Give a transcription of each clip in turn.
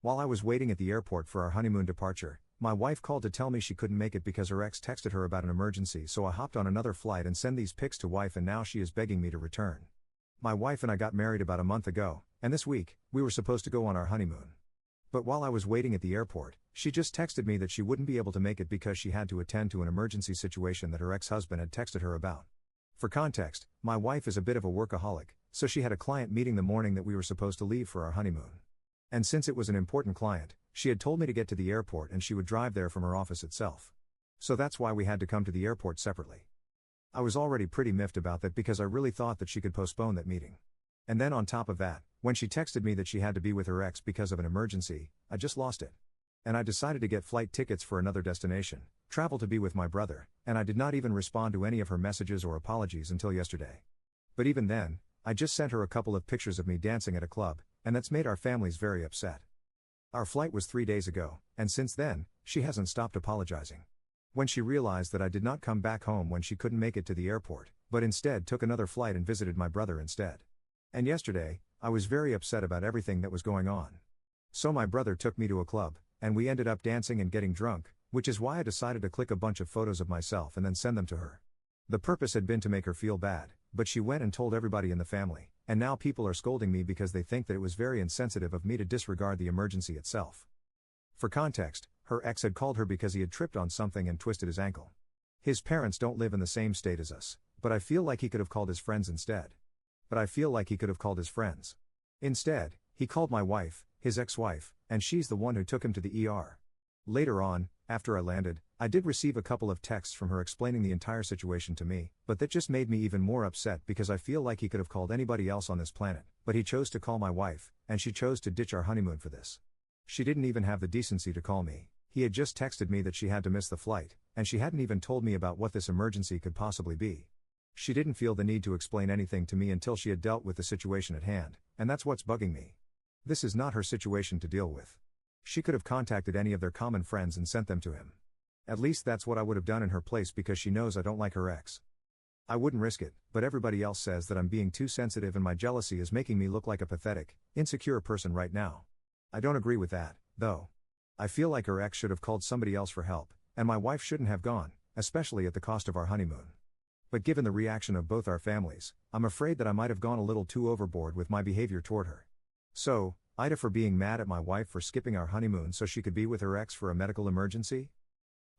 While I was waiting at the airport for our honeymoon departure, my wife called to tell me she couldn't make it because her ex texted her about an emergency, so I hopped on another flight and sent these pics to wife, and now she is begging me to return. My wife and I got married about a month ago, and this week, we were supposed to go on our honeymoon. But while I was waiting at the airport, she just texted me that she wouldn't be able to make it because she had to attend to an emergency situation that her ex-husband had texted her about. For context, my wife is a bit of a workaholic, so she had a client meeting the morning that we were supposed to leave for our honeymoon. And since it was an important client, she had told me to get to the airport and she would drive there from her office itself. So that's why we had to come to the airport separately. I was already pretty miffed about that because I really thought that she could postpone that meeting. And then on top of that, when she texted me that she had to be with her ex because of an emergency, I just lost it. And I decided to get flight tickets for another destination, travel to be with my brother, and I did not even respond to any of her messages or apologies until yesterday. But even then, I just sent her a couple of pictures of me dancing at a club, and that's made our families very upset. Our flight was 3 days ago, and since then, she hasn't stopped apologizing. When she realized that I did not come back home when she couldn't make it to the airport, but instead took another flight and visited my brother instead. And yesterday, I was very upset about everything that was going on. So my brother took me to a club, and we ended up dancing and getting drunk, which is why I decided to click a bunch of photos of myself and then send them to her. The purpose had been to make her feel bad, but she went and told everybody in the family, and now people are scolding me because they think that it was very insensitive of me to disregard the emergency itself. For context, her ex had called her because he had tripped on something and twisted his ankle. His parents don't live in the same state as us, but I feel like he could have called his friends instead. Instead, he called my wife, his ex-wife, and she's the one who took him to the ER. Later on, after I landed, I did receive a couple of texts from her explaining the entire situation to me, but that just made me even more upset because I feel like he could have called anybody else on this planet, but he chose to call my wife, and she chose to ditch our honeymoon for this. She didn't even have the decency to call me. He had just texted me that she had to miss the flight, and she hadn't even told me about what this emergency could possibly be. She didn't feel the need to explain anything to me until she had dealt with the situation at hand, and that's what's bugging me. This is not her situation to deal with. She could have contacted any of their common friends and sent them to him. At least that's what I would have done in her place because she knows I don't like her ex. I wouldn't risk it, but everybody else says that I'm being too sensitive and my jealousy is making me look like a pathetic, insecure person right now. I don't agree with that, though. I feel like her ex should have called somebody else for help, and my wife shouldn't have gone, especially at the cost of our honeymoon. But given the reaction of both our families, I'm afraid that I might have gone a little too overboard with my behavior toward her. So, Ida for being mad at my wife for skipping our honeymoon so she could be with her ex for a medical emergency?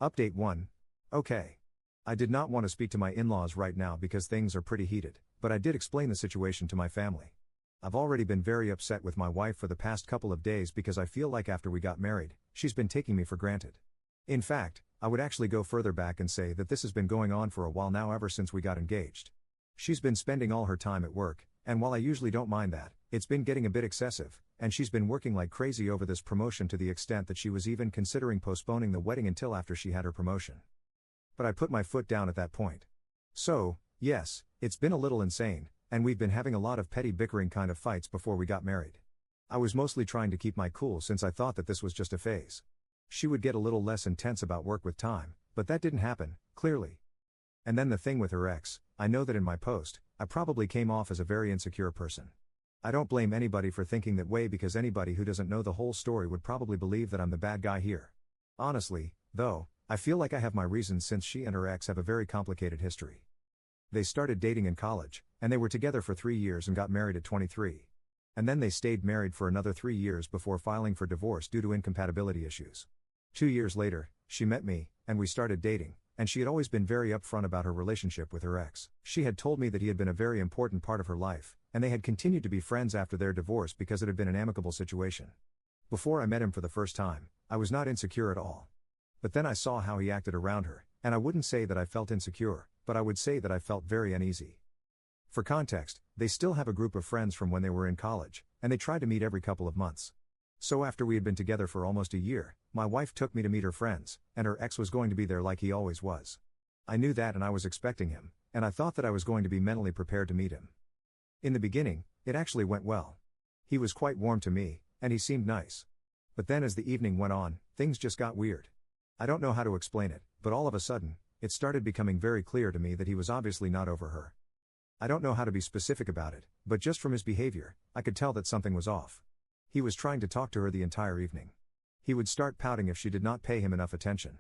Update 1. Okay. I did not want to speak to my in-laws right now because things are pretty heated, but I did explain the situation to my family. I've already been very upset with my wife for the past couple of days because I feel like after we got married, she's been taking me for granted. In fact, I would actually go further back and say that this has been going on for a while now ever since we got engaged. She's been spending all her time at work, and while I usually don't mind that, it's been getting a bit excessive, and she's been working like crazy over this promotion to the extent that she was even considering postponing the wedding until after she had her promotion. But I put my foot down at that point. So, yes, it's been a little insane, and we've been having a lot of petty bickering kind of fights before we got married. I was mostly trying to keep my cool since I thought that this was just a phase. She would get a little less intense about work with time, but that didn't happen, clearly. And then the thing with her ex, I know that in my post, I probably came off as a very insecure person. I don't blame anybody for thinking that way because anybody who doesn't know the whole story would probably believe that I'm the bad guy here. Honestly, though, I feel like I have my reasons since she and her ex have a very complicated history. They started dating in college, and they were together for 3 years and got married at 23. And then they stayed married for another 3 years before filing for divorce due to incompatibility issues. 2 years later, she met me, and we started dating, and she had always been very upfront about her relationship with her ex. She had told me that he had been a very important part of her life, and they had continued to be friends after their divorce because it had been an amicable situation. Before I met him for the first time, I was not insecure at all. But then I saw how he acted around her, and I wouldn't say that I felt insecure, but I would say that I felt very uneasy. For context, they still have a group of friends from when they were in college, and they try to meet every couple of months. So after we had been together for almost a year, my wife took me to meet her friends, and her ex was going to be there like he always was. I knew that and I was expecting him, and I thought that I was going to be mentally prepared to meet him. In the beginning, it actually went well. He was quite warm to me, and he seemed nice. But then as the evening went on, things just got weird. I don't know how to explain it, but all of a sudden, it started becoming very clear to me that he was obviously not over her. I don't know how to be specific about it, but just from his behavior, I could tell that something was off. He was trying to talk to her the entire evening. He would start pouting if she did not pay him enough attention.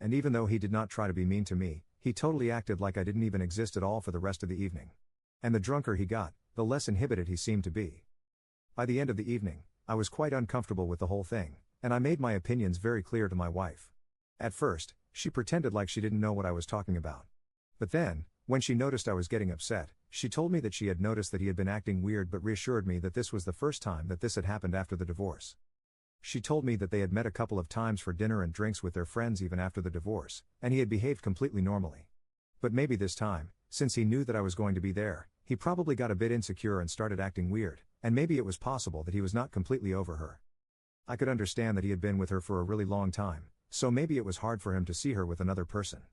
And even though he did not try to be mean to me, he totally acted like I didn't even exist at all for the rest of the evening. And the drunker he got, the less inhibited he seemed to be. By the end of the evening, I was quite uncomfortable with the whole thing, and I made my opinions very clear to my wife. At first, she pretended like she didn't know what I was talking about. But then, when she noticed I was getting upset, she told me that she had noticed that he had been acting weird but reassured me that this was the first time that this had happened after the divorce. She told me that they had met a couple of times for dinner and drinks with their friends even after the divorce, and he had behaved completely normally. But maybe this time, since he knew that I was going to be there, he probably got a bit insecure and started acting weird, and maybe it was possible that he was not completely over her. I could understand that he had been with her for a really long time, so maybe it was hard for him to see her with another person.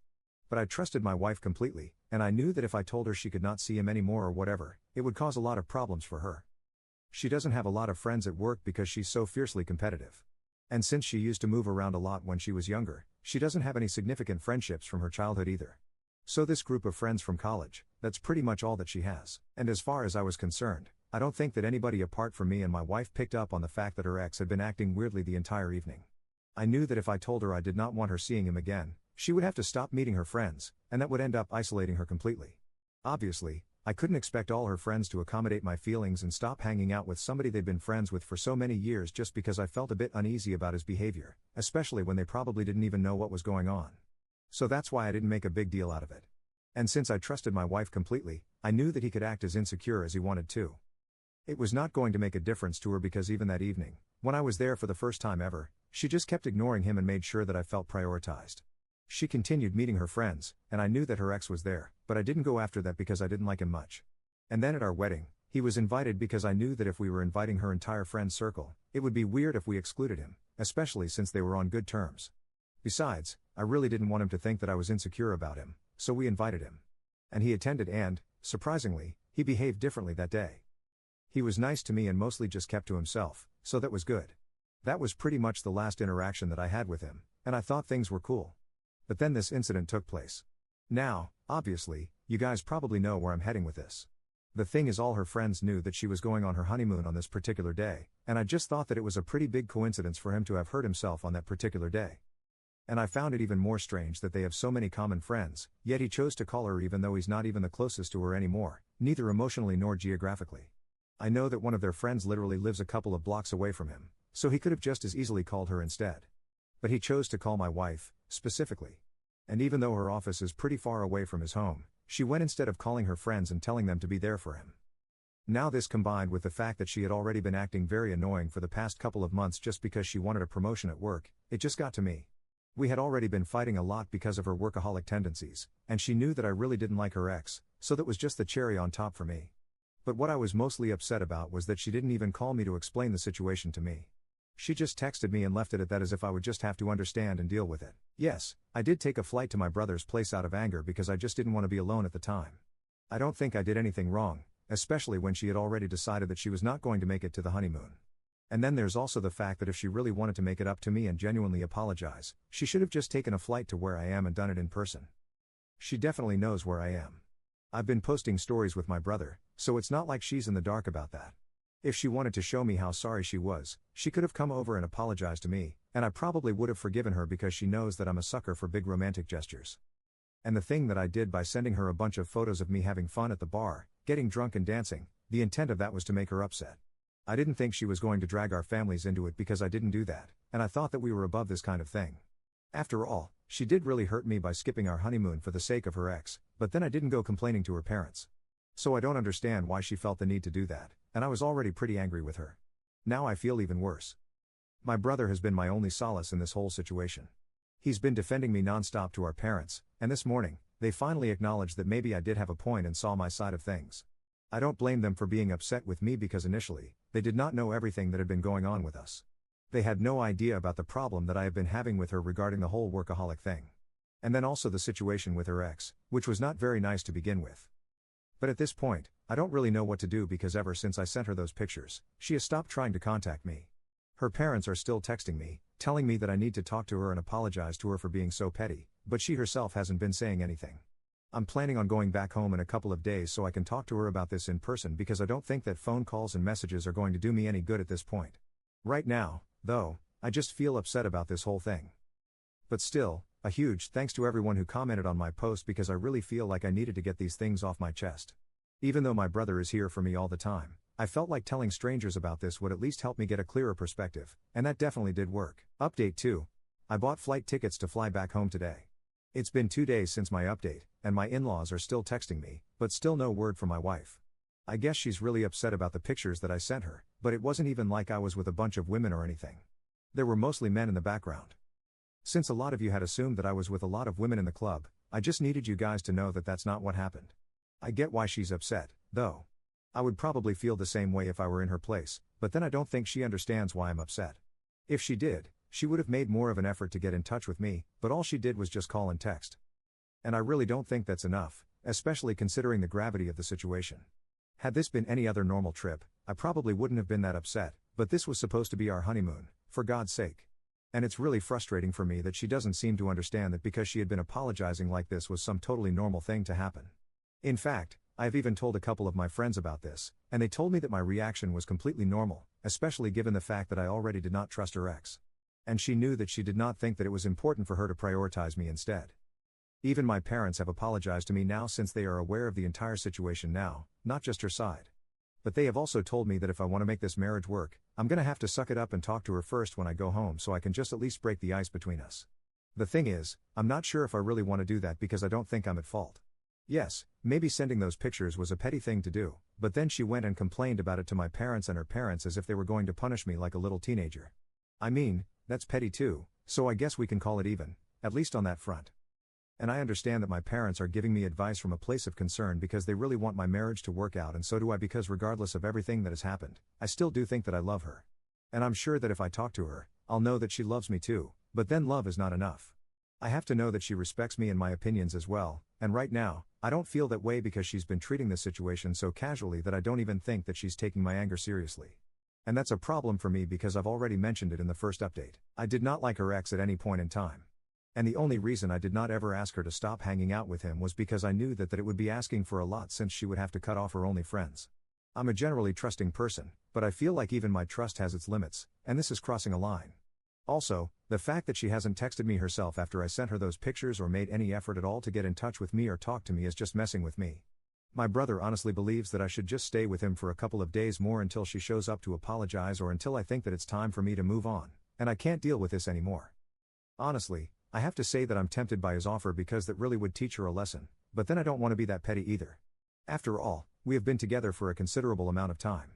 But I trusted my wife completely, and I knew that if I told her she could not see him anymore or whatever, it would cause a lot of problems for her. She doesn't have a lot of friends at work because she's so fiercely competitive. And since she used to move around a lot when she was younger, she doesn't have any significant friendships from her childhood either. So this group of friends from college, that's pretty much all that she has. And as far as I was concerned, I don't think that anybody apart from me and my wife picked up on the fact that her ex had been acting weirdly the entire evening. I knew that if I told her I did not want her seeing him again, she would have to stop meeting her friends, and that would end up isolating her completely. Obviously, I couldn't expect all her friends to accommodate my feelings and stop hanging out with somebody they'd been friends with for so many years just because I felt a bit uneasy about his behavior, especially when they probably didn't even know what was going on. So that's why I didn't make a big deal out of it. And since I trusted my wife completely, I knew that he could act as insecure as he wanted to. It was not going to make a difference to her because even that evening, when I was there for the first time ever, she just kept ignoring him and made sure that I felt prioritized. She continued meeting her friends, and I knew that her ex was there, but I didn't go after that because I didn't like him much. And then at our wedding, he was invited because I knew that if we were inviting her entire friend circle, it would be weird if we excluded him, especially since they were on good terms. Besides, I really didn't want him to think that I was insecure about him, so we invited him. And he attended and, surprisingly, he behaved differently that day. He was nice to me and mostly just kept to himself, so that was good. That was pretty much the last interaction that I had with him, and I thought things were cool. But then this incident took place. Now, obviously, you guys probably know where I'm heading with this. The thing is, all her friends knew that she was going on her honeymoon on this particular day, and I just thought that it was a pretty big coincidence for him to have hurt himself on that particular day. And I found it even more strange that they have so many common friends, yet he chose to call her even though he's not even the closest to her anymore, neither emotionally nor geographically. I know that one of their friends literally lives a couple of blocks away from him, so he could have just as easily called her instead. But he chose to call my wife, specifically. And even though her office is pretty far away from his home, she went instead of calling her friends and telling them to be there for him. Now this combined with the fact that she had already been acting very annoying for the past couple of months just because she wanted a promotion at work, it just got to me. We had already been fighting a lot because of her workaholic tendencies, and she knew that I really didn't like her ex, so that was just the cherry on top for me. But what I was mostly upset about was that she didn't even call me to explain the situation to me. She just texted me and left it at that as if I would just have to understand and deal with it. Yes, I did take a flight to my brother's place out of anger because I just didn't want to be alone at the time. I don't think I did anything wrong, especially when she had already decided that she was not going to make it to the honeymoon. And then there's also the fact that if she really wanted to make it up to me and genuinely apologize, she should have just taken a flight to where I am and done it in person. She definitely knows where I am. I've been posting stories with my brother, so it's not like she's in the dark about that. If she wanted to show me how sorry she was, she could have come over and apologized to me, and I probably would have forgiven her because she knows that I'm a sucker for big romantic gestures. And the thing that I did by sending her a bunch of photos of me having fun at the bar, getting drunk and dancing, the intent of that was to make her upset. I didn't think she was going to drag our families into it because I didn't do that, and I thought that we were above this kind of thing. After all, she did really hurt me by skipping our honeymoon for the sake of her ex, but then I didn't go complaining to her parents. So I don't understand why she felt the need to do that, and I was already pretty angry with her. Now I feel even worse. My brother has been my only solace in this whole situation. He's been defending me nonstop to our parents, and this morning, they finally acknowledged that maybe I did have a point and saw my side of things. I don't blame them for being upset with me because initially, they did not know everything that had been going on with us. They had no idea about the problem that I have been having with her regarding the whole workaholic thing. And then also the situation with her ex, which was not very nice to begin with. But at this point, I don't really know what to do because ever since I sent her those pictures, she has stopped trying to contact me. Her parents are still texting me, telling me that I need to talk to her and apologize to her for being so petty, but she herself hasn't been saying anything. I'm planning on going back home in a couple of days so I can talk to her about this in person because I don't think that phone calls and messages are going to do me any good at this point. Right now, though, I just feel upset about this whole thing. But still, a huge thanks to everyone who commented on my post because I really feel like I needed to get these things off my chest. Even though my brother is here for me all the time, I felt like telling strangers about this would at least help me get a clearer perspective, and that definitely did work. Update 2. I bought flight tickets to fly back home today. It's been 2 days since my update, and my in-laws are still texting me, but still no word from my wife. I guess she's really upset about the pictures that I sent her, but it wasn't even like I was with a bunch of women or anything. There were mostly men in the background. Since a lot of you had assumed that I was with a lot of women in the club, I just needed you guys to know that that's not what happened. I get why she's upset, though. I would probably feel the same way if I were in her place, but then I don't think she understands why I'm upset. If she did, she would have made more of an effort to get in touch with me, but all she did was just call and text. And I really don't think that's enough, especially considering the gravity of the situation. Had this been any other normal trip, I probably wouldn't have been that upset, but this was supposed to be our honeymoon, for God's sake. And it's really frustrating for me that she doesn't seem to understand that because she had been apologizing like this was some totally normal thing to happen. In fact, I have even told a couple of my friends about this, and they told me that my reaction was completely normal, especially given the fact that I already did not trust her ex. And she knew that she did not think that it was important for her to prioritize me instead. Even my parents have apologized to me now since they are aware of the entire situation now, not just her side. But they have also told me that if I want to make this marriage work, I'm gonna have to suck it up and talk to her first when I go home so I can just at least break the ice between us. The thing is, I'm not sure if I really want to do that because I don't think I'm at fault. Yes, maybe sending those pictures was a petty thing to do, but then she went and complained about it to my parents and her parents as if they were going to punish me like a little teenager. I mean, that's petty too, so I guess we can call it even, at least on that front. And I understand that my parents are giving me advice from a place of concern because they really want my marriage to work out, and so do I, because regardless of everything that has happened, I still do think that I love her. And I'm sure that if I talk to her, I'll know that she loves me too, but then love is not enough. I have to know that she respects me and my opinions as well, and right now, I don't feel that way because she's been treating this situation so casually that I don't even think that she's taking my anger seriously. And that's a problem for me because I've already mentioned it in the first update. I did not like her ex at any point in time. And the only reason I did not ever ask her to stop hanging out with him was because I knew that it would be asking for a lot since she would have to cut off her only friends. I'm a generally trusting person, but I feel like even my trust has its limits, and this is crossing a line. Also, the fact that she hasn't texted me herself after I sent her those pictures or made any effort at all to get in touch with me or talk to me is just messing with me. My brother honestly believes that I should just stay with him for a couple of days more until she shows up to apologize or until I think that it's time for me to move on, and I can't deal with this anymore. Honestly, I have to say that I'm tempted by his offer because that really would teach her a lesson, but then I don't want to be that petty either. After all, we have been together for a considerable amount of time.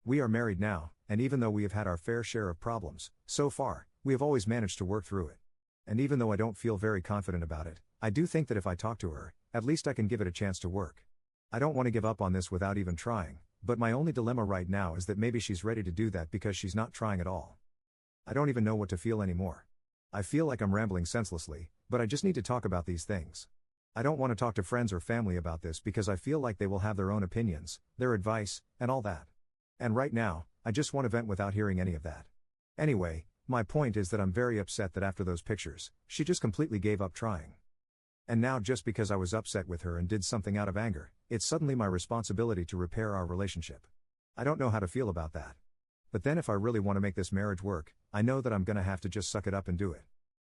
We are married now, and even though we have had our fair share of problems, so far, we have always managed to work through it. And even though I don't feel very confident about it, I do think that if I talk to her, at least I can give it a chance to work. I don't want to give up on this without even trying, but my only dilemma right now is that maybe she's ready to do that because she's not trying at all. I don't even know what to feel anymore. I feel like I'm rambling senselessly, but I just need to talk about these things. I don't want to talk to friends or family about this because I feel like they will have their own opinions, their advice, and all that. And right now, I just want to vent without hearing any of that. Anyway, my point is that I'm very upset that after those pictures, she just completely gave up trying. And now just because I was upset with her and did something out of anger, it's suddenly my responsibility to repair our relationship. I don't know how to feel about that. But then if I really want to make this marriage work, I know that I'm gonna have to just suck it up and do it.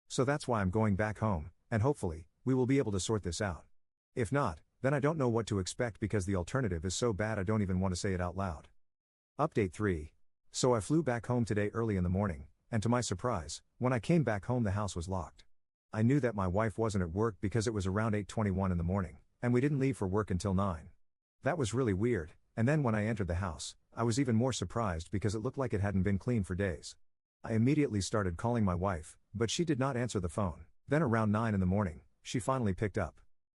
So that's why I'm going back home, and hopefully, we will be able to sort this out. If not, then I don't know what to expect because the alternative is so bad I don't even want to say it out loud. Update 3. So I flew back home today early in the morning, and to my surprise, when I came back home the house was locked. I knew that my wife wasn't at work because it was around 8:21 in the morning, and we didn't leave for work until 9. That was really weird, and then when I entered the house, I was even more surprised because it looked like it hadn't been cleaned for days. I immediately started calling my wife, but she did not answer the phone. Then around 9 in the morning, she finally picked up.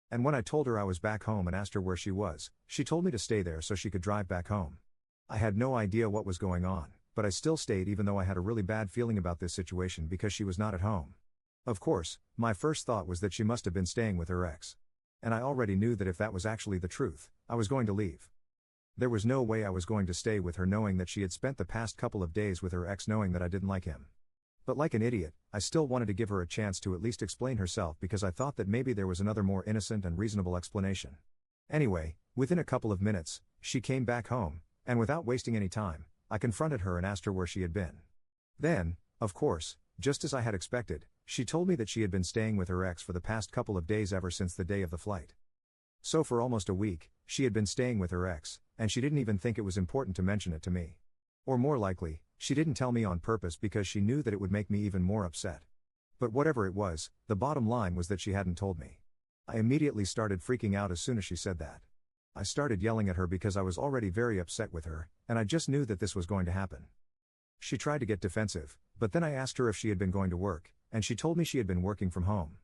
And when I told her I was back home and asked her where she was, she told me to stay there so she could drive back home. I had no idea what was going on, but I still stayed even though I had a really bad feeling about this situation because she was not at home. Of course, my first thought was that she must have been staying with her ex. And I already knew that if that was actually the truth, I was going to leave. There was no way I was going to stay with her knowing that she had spent the past couple of days with her ex knowing that I didn't like him. But like an idiot, I still wanted to give her a chance to at least explain herself because I thought that maybe there was another more innocent and reasonable explanation. Anyway, within a couple of minutes, she came back home, and without wasting any time, I confronted her and asked her where she had been. Then, of course, just as I had expected, she told me that she had been staying with her ex for the past couple of days ever since the day of the flight. So for almost a week, she had been staying with her ex, and she didn't even think it was important to mention it to me. Or more likely, she didn't tell me on purpose because she knew that it would make me even more upset. But whatever it was, the bottom line was that she hadn't told me. I immediately started freaking out as soon as she said that. I started yelling at her because I was already very upset with her, and I just knew that this was going to happen. She tried to get defensive, but then I asked her if she had been going to work, and she told me she had been working from home.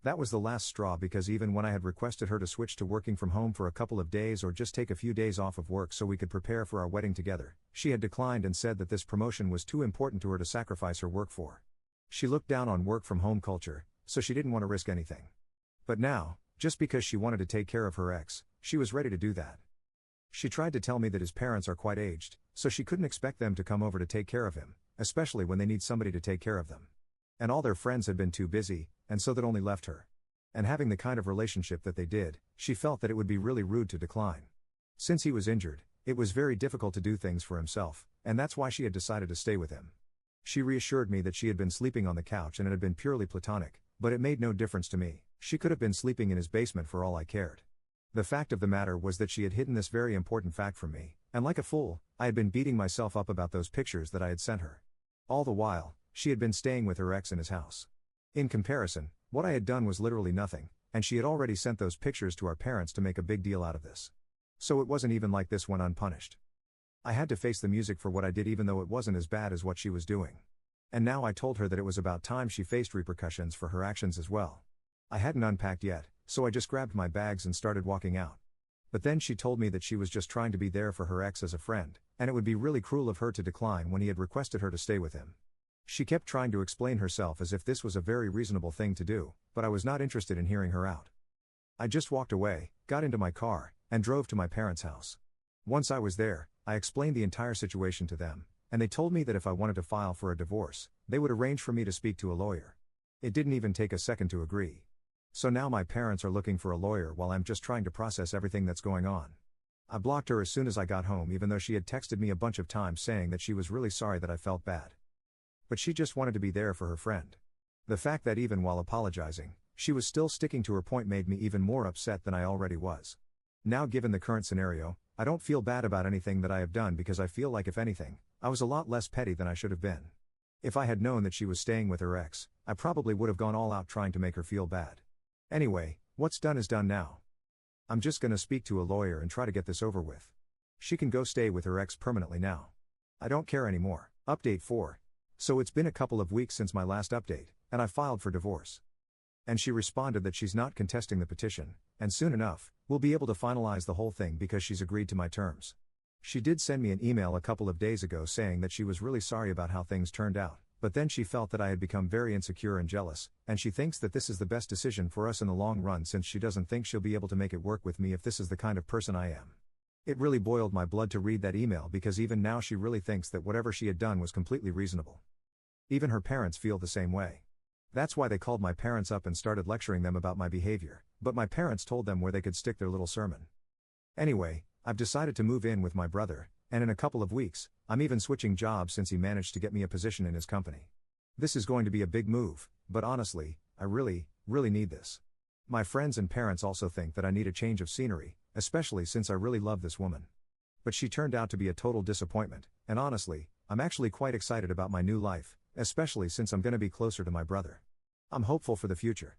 That was the last straw because even when I had requested her to switch to working from home for a couple of days or just take a few days off of work so we could prepare for our wedding together, she had declined and said that this promotion was too important to her to sacrifice her work for. She looked down on work from home culture, so she didn't want to risk anything. But now, just because she wanted to take care of her ex, she was ready to do that. She tried to tell me that his parents are quite aged, so she couldn't expect them to come over to take care of him, especially when they need somebody to take care of them. And all their friends had been too busy, and so that only left her. And having the kind of relationship that they did, she felt that it would be really rude to decline. Since he was injured, it was very difficult to do things for himself, and that's why she had decided to stay with him. She reassured me that she had been sleeping on the couch and it had been purely platonic, but it made no difference to me. She could have been sleeping in his basement for all I cared. The fact of the matter was that she had hidden this very important fact from me, and like a fool, I had been beating myself up about those pictures that I had sent her. All the while, she had been staying with her ex in his house. In comparison, what I had done was literally nothing, and she had already sent those pictures to our parents to make a big deal out of this. So it wasn't even like this went unpunished. I had to face the music for what I did even though it wasn't as bad as what she was doing. And now I told her that it was about time she faced repercussions for her actions as well. I hadn't unpacked yet, so I just grabbed my bags and started walking out. But then she told me that she was just trying to be there for her ex as a friend, and it would be really cruel of her to decline when he had requested her to stay with him. She kept trying to explain herself as if this was a very reasonable thing to do, but I was not interested in hearing her out. I just walked away, got into my car, and drove to my parents' house. Once I was there, I explained the entire situation to them, and they told me that if I wanted to file for a divorce, they would arrange for me to speak to a lawyer. It didn't even take a second to agree. So now my parents are looking for a lawyer while I'm just trying to process everything that's going on. I blocked her as soon as I got home even though she had texted me a bunch of times saying that she was really sorry that I felt bad. But she just wanted to be there for her friend. The fact that even while apologizing, she was still sticking to her point made me even more upset than I already was. Now given the current scenario, I don't feel bad about anything that I have done because I feel like if anything, I was a lot less petty than I should have been. If I had known that she was staying with her ex, I probably would have gone all out trying to make her feel bad. Anyway, what's done is done now. I'm just gonna speak to a lawyer and try to get this over with. She can go stay with her ex permanently now. I don't care anymore. Update 4. So it's been a couple of weeks since my last update, and I filed for divorce. And she responded that she's not contesting the petition, and soon enough, we'll be able to finalize the whole thing because she's agreed to my terms. She did send me an email a couple of days ago saying that she was really sorry about how things turned out, but then she felt that I had become very insecure and jealous, and she thinks that this is the best decision for us in the long run since she doesn't think she'll be able to make it work with me if this is the kind of person I am. It really boiled my blood to read that email because even now she really thinks that whatever she had done was completely reasonable. Even her parents feel the same way. That's why they called my parents up and started lecturing them about my behavior, but my parents told them where they could stick their little sermon. Anyway, I've decided to move in with my brother, and in a couple of weeks, I'm even switching jobs since he managed to get me a position in his company. This is going to be a big move, but honestly, I really need this. My friends and parents also think that I need a change of scenery, especially since I really love this woman. But she turned out to be a total disappointment, and honestly, I'm actually quite excited about my new life, especially since I'm going to be closer to my brother. I'm hopeful for the future.